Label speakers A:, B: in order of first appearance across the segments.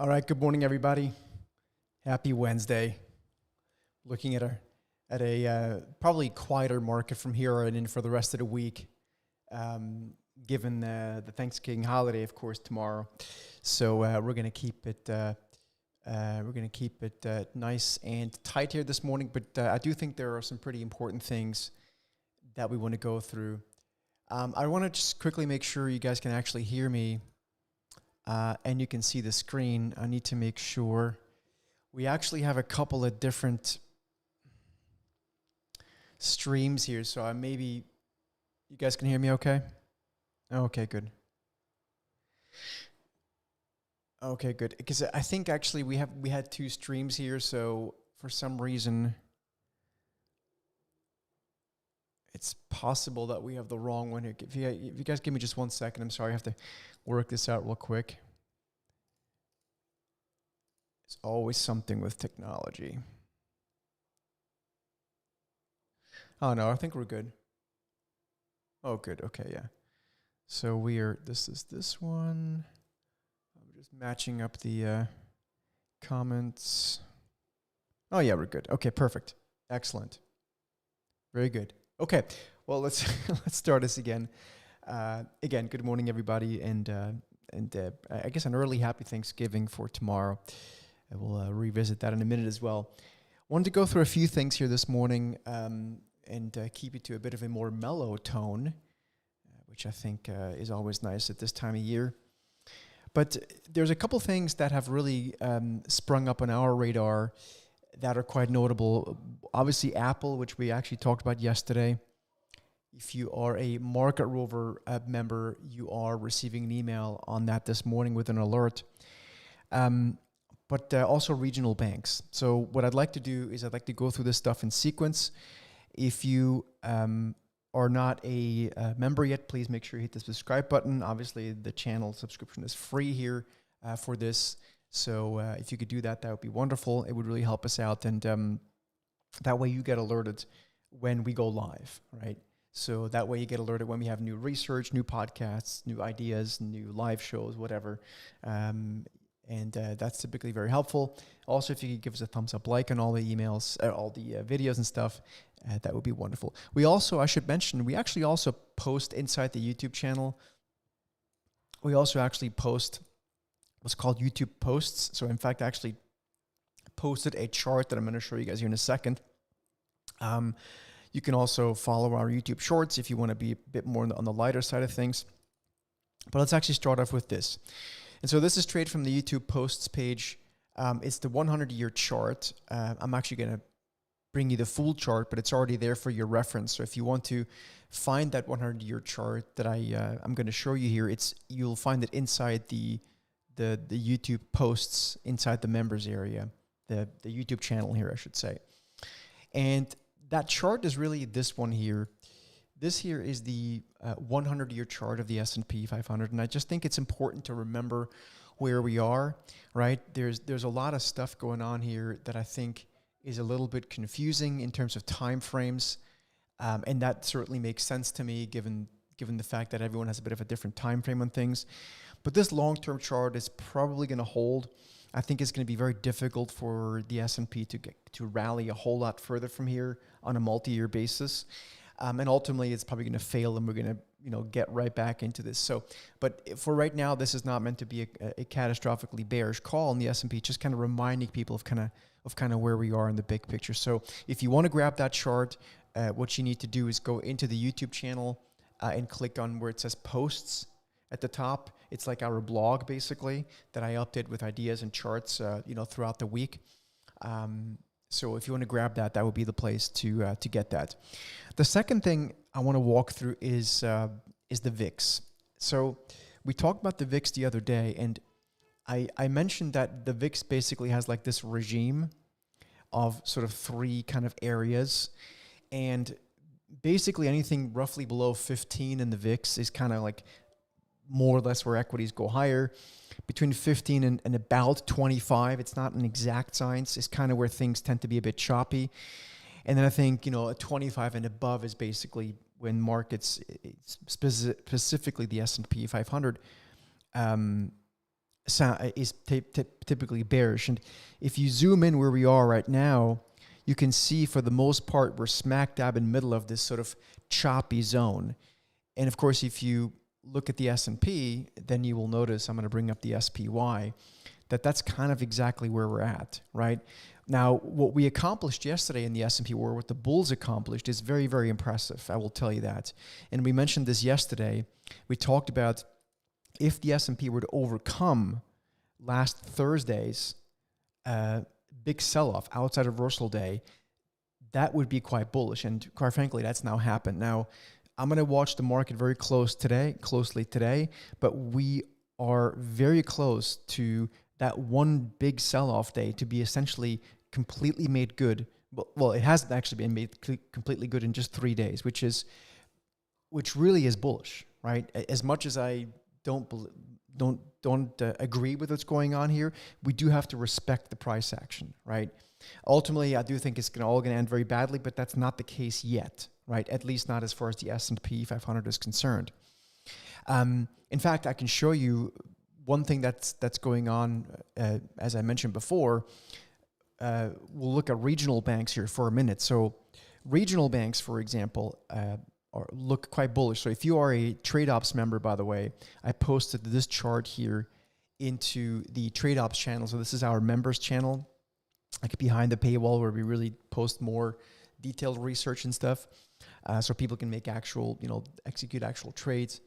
A: All right, good morning, everybody. Happy Wednesday. Looking at a probably quieter market from here and in for the rest of the week, given the Thanksgiving holiday, of course, tomorrow. So we're gonna keep it nice and tight here this morning. But I do think there are some pretty important things that we want to go through. I want to just quickly make sure you guys can actually hear me. And you can see the screen. I need to make sure we actually have a couple of different streams here. So maybe you guys can hear me okay? Okay, good. Okay, good. Because I think actually we had two streams here. So for some reason, it's possible that we have the wrong one here. If you guys give me just 1 second, I'm sorry, I have to work this out real quick. It's always something with technology. Oh no, I think we're good. Oh, good. Okay, yeah. So this is this one. I'm just matching up the comments. Oh yeah, we're good. Okay, perfect. Excellent. Very good. Okay, well let's start this again. Again, good morning, everybody, and I guess an early happy Thanksgiving for tomorrow. I will revisit that in a minute as well. Wanted to go through a few things here this morning and keep it to a bit of a more mellow tone, which I think is always nice at this time of year. But there's a couple things that have really sprung up on our radar that are quite notable. Obviously, Apple, which we actually talked about yesterday. If you are a Market Rover member, you are receiving an email on that this morning with an alert. But also regional banks. So what I'd like to do is I'd like to go through this stuff in sequence. If you are not a member yet, please make sure you hit the subscribe button. Obviously, the channel subscription is free here for this. So if you could do that, that would be wonderful. It would really help us out. And that way you get alerted when we go live, right? So that way you get alerted when we have new research, new podcasts, new ideas, new live shows, whatever. And that's typically very helpful. Also, if you could give us a thumbs up like on all the emails, all the videos and stuff, that would be wonderful. We also, I should mention, we actually also post inside the YouTube channel. We also actually post what's called YouTube posts. So in fact, I actually posted a chart that I'm going to show you guys here in a second. You can also follow our YouTube shorts if you want to be a bit more on the lighter side of things. But let's actually start off with this. And so this is straight from the YouTube posts page. It's the 100-year chart. I'm actually going to bring you the full chart, but it's already there for your reference. So if you want to find that 100-year chart that I'm going to show you here, you'll find it inside the YouTube posts inside the members area, the YouTube channel here, I should say. And that chart is really this one here. This here is the 100-year chart of the S&P 500, and I just think it's important to remember where we are, right? There's a lot of stuff going on here that I think is a little bit confusing in terms of time frames, and that certainly makes sense to me given the fact that everyone has a bit of a different time frame on things. But this long-term chart is probably going to hold. I think it's going to be very difficult for the S&P to rally a whole lot further from here on a multi-year basis. And ultimately, it's probably going to fail, and we're going to, get right back into this. So, but for right now, this is not meant to be a catastrophically bearish call in the S&P. Just kind of reminding people of kind of where we are in the big picture. So, if you want to grab that chart, what you need to do is go into the YouTube channel and click on where it says posts at the top. It's like our blog, basically, that I update with ideas and charts, throughout the week. So if you want to grab that, that would be the place to get that. The second thing I want to walk through is the VIX. So we talked about the VIX the other day, and I mentioned that the VIX basically has like this regime of sort of three kind of areas, and basically anything roughly below 15 in the VIX is kind of like more or less where equities go higher. Between 15 and about 25, it's not an exact science. It's kind of where things tend to be a bit choppy. And then I think, a 25 and above is basically when markets, specifically the S&P 500, is typically bearish. And if you zoom in where we are right now, you can see for the most part we're smack dab in the middle of this sort of choppy zone. And of course, if you look at the S&P, then you will notice, I'm going to bring up the SPY, that's kind of exactly where we're at, right? Now, what we accomplished yesterday in the S&P, or what the bulls accomplished, is very, very impressive. I will tell you that. And we mentioned this yesterday. We talked about if the S&P were to overcome last Thursday's big sell-off outside of reversal day, that would be quite bullish. And quite frankly, that's now happened. Now, I'm going to watch the market very closely today, but we are very close to that one big sell-off day to be essentially completely made good. Well, it hasn't actually been made completely good in just 3 days, which really is bullish, right? As much as I don't agree with what's going on here, we do have to respect the price action, right? Ultimately, I do think it's all going to end very badly, but that's not the case yet, right? At least not as far as the S&P 500 is concerned. In fact, I can show you one thing that's going on, as I mentioned before. We'll look at regional banks here for a minute. So regional banks, for example, look quite bullish. So if you are a Trade Ops member, by the way, I posted this chart here into the Trade Ops channel. So this is our members channel, like behind the paywall, where we really post more detailed research and stuff, so people can make execute actual trades.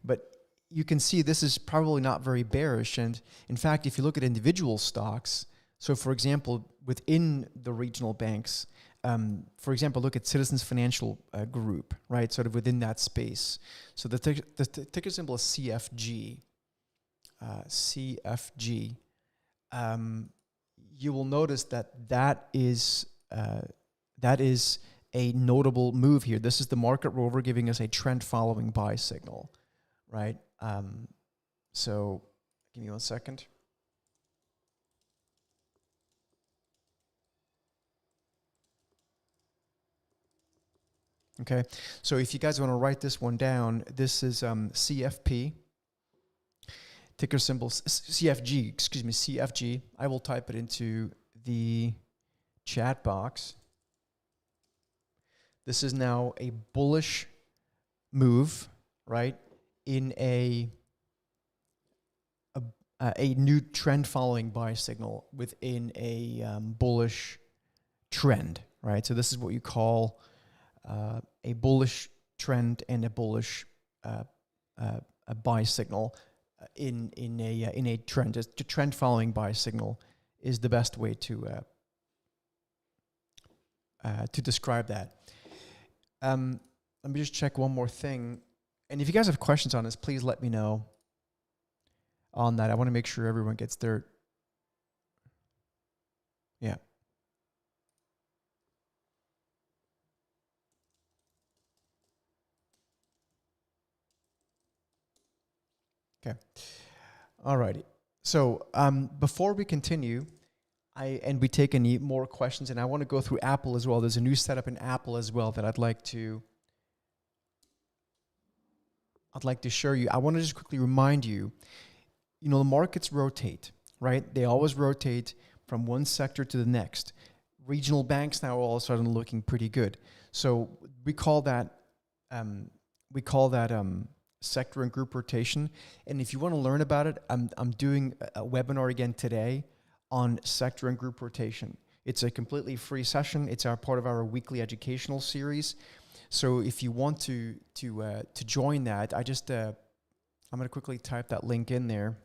A: But you can see this is probably not very bearish. And in fact, if you look at individual stocks, so for example, within the regional banks, for example, look at Citizens Financial Group, right? Sort of within that space. So the ticker symbol is CFG. CFG. You will notice that is a notable move here. This is the market rover giving us a trend following buy signal, right? So give me 1 second. Okay, so if you guys want to write this one down, this is CFP, ticker symbol CFG, CFG. I will type it into the chat box. This is now a bullish move, right, in a new trend following buy signal within a bullish trend, right? So this is what you call a bullish trend and a bullish a buy signal in a trend. Just a trend following buy signal is the best way to describe that. Let me just check one more thing, and if you guys have questions on this, please let me know on that. I want to make sure everyone gets their Okay. All righty. So before we continue, and we take any more questions, and I want to go through Apple as well. There's a new setup in Apple as well that I'd like to show you. I want to just quickly remind you, the markets rotate, right? They always rotate from one sector to the next. Regional banks now are all of a sudden looking pretty good. So we call that sector and group rotation. And if you want to learn about it, I'm doing a webinar again today on sector and group rotation. It's a completely free session. It's part of our weekly educational series. So if you want to join that, I'm going to quickly type that link in there.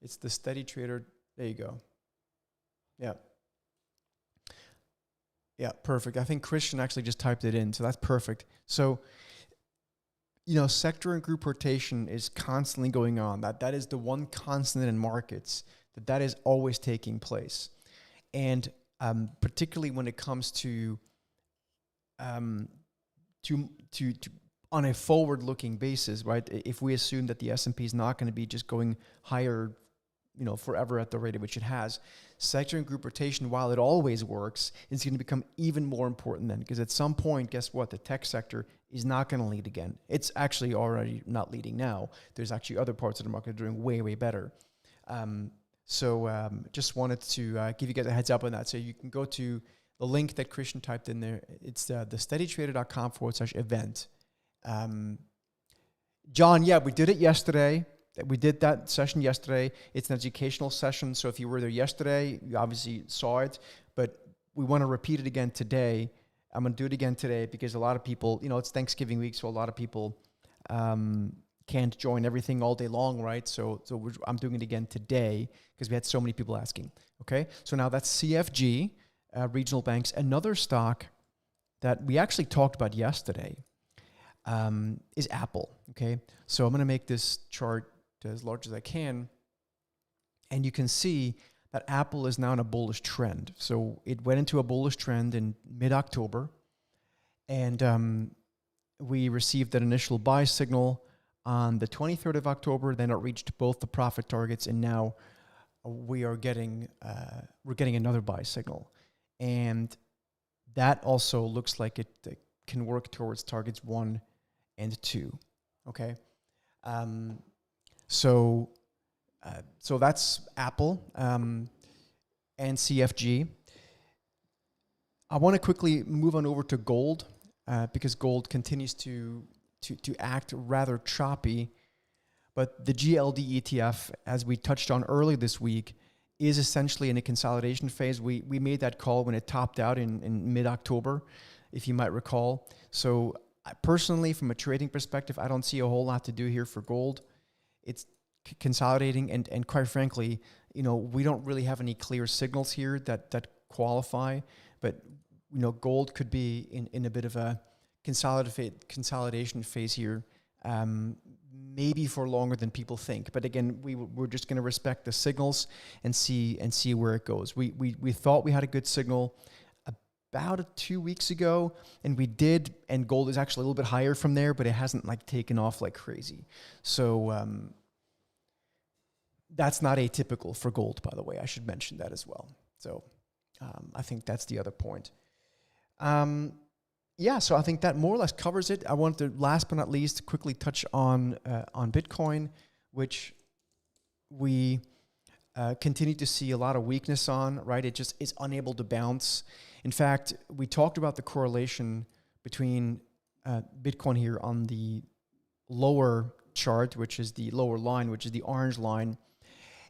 A: It's the Steady Trader. There you go. Yeah. Yeah, perfect. I think Christian actually just typed it in, so that's perfect. So, sector and group rotation is constantly going on. That is the one constant in markets that is always taking place. And particularly when it comes to on a forward-looking basis, right? If we assume that the S&P is not going to be just going higher, forever at the rate at which it has, sector and group rotation, while it always works, is going to become even more important then, because at some point, guess what? The tech sector is not going to lead again. It's actually already not leading now. There's actually other parts of the market doing way, way better. Just wanted to give you guys a heads up on that. So you can go to the link that Christian typed in there. It's thesteadytrader.com/event. John, yeah, we did it yesterday. We did that session yesterday. It's an educational session. So if you were there yesterday, you obviously saw it. But we want to repeat it again today. I'm going to do it again today because a lot of people, it's Thanksgiving week, so a lot of people can't join everything all day long, right? So I'm doing it again today because we had so many people asking. Okay, so now that's CFG, regional banks. Another stock that we actually talked about yesterday is Apple. Okay, so I'm going to make this chart as large as I can, and you can see that Apple is now in a bullish trend. So it went into a bullish trend in mid-October, and we received an initial buy signal on the 23rd of October. Then it reached both the profit targets, and now we're getting another buy signal, and that also looks like it can work towards targets 1 and 2. Okay, so that's Apple and CFG. I want to quickly move on over to gold because gold continues to act rather choppy. But the GLD ETF, as we touched on early this week, is essentially in a consolidation phase. We made that call when it topped out in mid-October, if you might recall. So personally, from a trading perspective, I don't see a whole lot to do here for gold. It's consolidating, and quite frankly, we don't really have any clear signals here that qualify. But gold could be in a bit of a consolidation phase here, maybe for longer than people think. But again, we're just going to respect the signals and see where it goes. We thought we had a good signal about 2 weeks ago, and we did, and gold is actually a little bit higher from there, but it hasn't taken off like crazy. So that's not atypical for gold, by the way. I should mention that as well. So I think that's the other point. So I think that more or less covers it. I want to, last but not least, quickly touch on Bitcoin, which we continue to see a lot of weakness on, right? It just is unable to bounce. In fact, we talked about the correlation between Bitcoin here on the lower chart, which is the lower line, which is the orange line,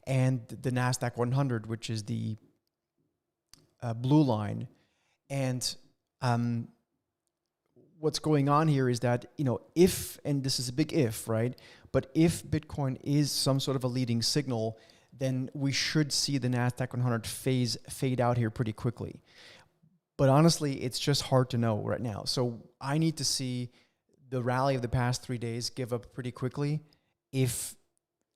A: and the NASDAQ 100, which is the blue line. And what's going on here is that, if, and this is a big if, right? But if Bitcoin is some sort of a leading signal, then we should see the NASDAQ 100 fade out here pretty quickly. But honestly, it's just hard to know right now. So I need to see the rally of the past 3 days give up pretty quickly if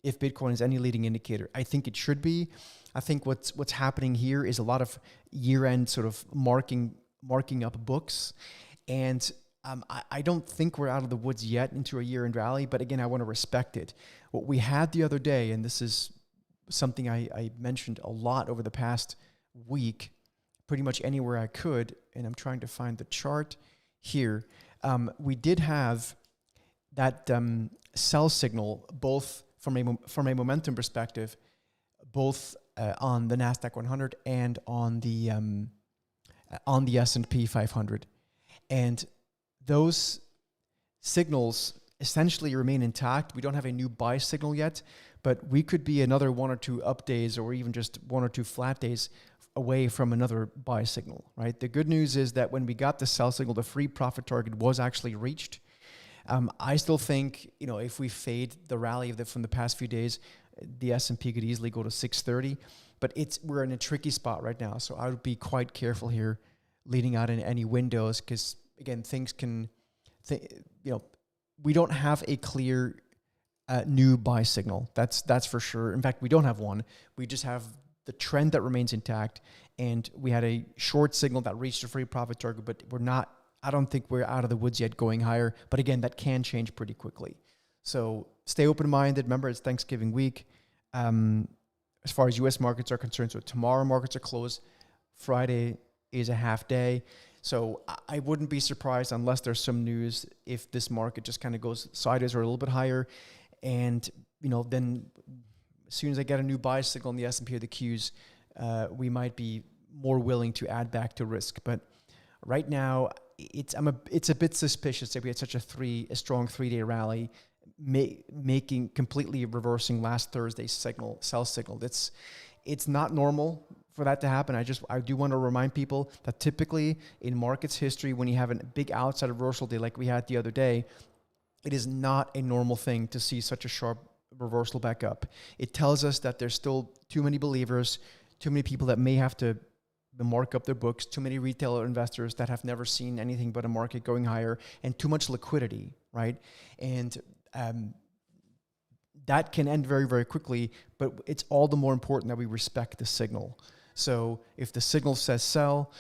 A: Bitcoin is any leading indicator. I think it should be. I think what's happening here is a lot of year-end sort of marking up books. And I don't think we're out of the woods yet into a year-end rally, but again, I want to respect it. What we had the other day, and this is something I mentioned a lot over the past week, pretty much anywhere I could, and I'm trying to find the chart here. We did have that sell signal, both from a momentum perspective, both on the NASDAQ 100 and on the S&P 500. And those signals essentially remain intact. We don't have a new buy signal yet, but we could be another 1 or 2 up days or even just 1 or 2 flat days away from another buy signal, right? The good news is that when we got the sell signal, the free profit target was actually reached. I still think, if we fade the rally from the past few days, the S&P could easily go to 630, but we're in a tricky spot right now. So I would be quite careful here leading out in any windows, because again, things can, we don't have a clear new buy signal. That's for sure. In fact, we don't have one. We just have the trend that remains intact, and we had a short signal that reached a free profit target, but I don't think we're out of the woods yet going higher. But again, that can change pretty quickly. So stay open-minded. Remember, it's Thanksgiving week. As far as U.S. markets are concerned, so tomorrow markets are closed. Friday is a half day. So I wouldn't be surprised unless there's some news if this market just kind of goes sideways or a little bit higher. And, then as soon as I get a new buy signal in the S&P or the Qs, we might be more willing to add back to risk. But right now, it's a bit suspicious that we had such a strong 3-day rally, making completely reversing last Thursday's sell signal. It's not normal for that to happen. I do want to remind people that typically in markets history, when you have a big outside reversal day like we had the other day, it is not a normal thing to see such a sharp reversal back up. It tells us that there's still too many believers, too many people that may have to mark up their books, too many retail investors that have never seen anything but a market going higher, and too much liquidity, right? And that can end very, very quickly, but it's all the more important that we respect the signal. So if the signal says sell,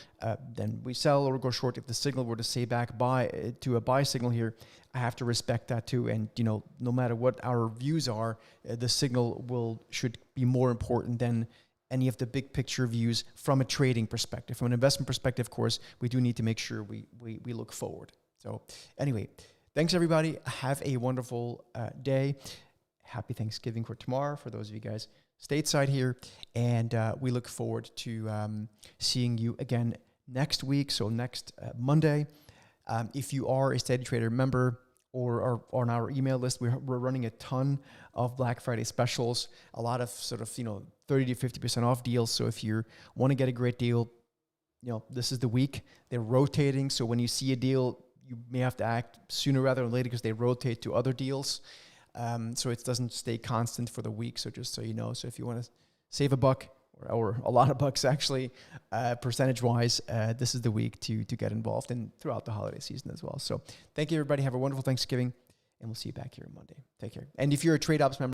A: then we sell or go short. If the signal were to say back buy to a buy signal here, I have to respect that too. And no matter what our views are, the signal should be more important than any of the big picture views from a trading perspective. From an investment perspective, of course, we do need to make sure we look forward. So anyway, thanks everybody. Have a wonderful day. Happy Thanksgiving for tomorrow for those of you guys stateside here. And we look forward to seeing you again next week. So next Monday. If you are a Steady Trader member or are on our email list, we're running a ton of Black Friday specials, a lot of sort of 30 to 50% off deals. So if you want to get a great deal, this is the week. They're rotating. So when you see a deal, you may have to act sooner rather than later because they rotate to other deals. So it doesn't stay constant for the week. So just so you know, so if you want to save a buck or a lot of bucks actually, percentage-wise, this is the week to get involved in throughout the holiday season as well. So thank you, everybody. Have a wonderful Thanksgiving, and we'll see you back here on Monday. Take care. And if you're a Trade Ops member,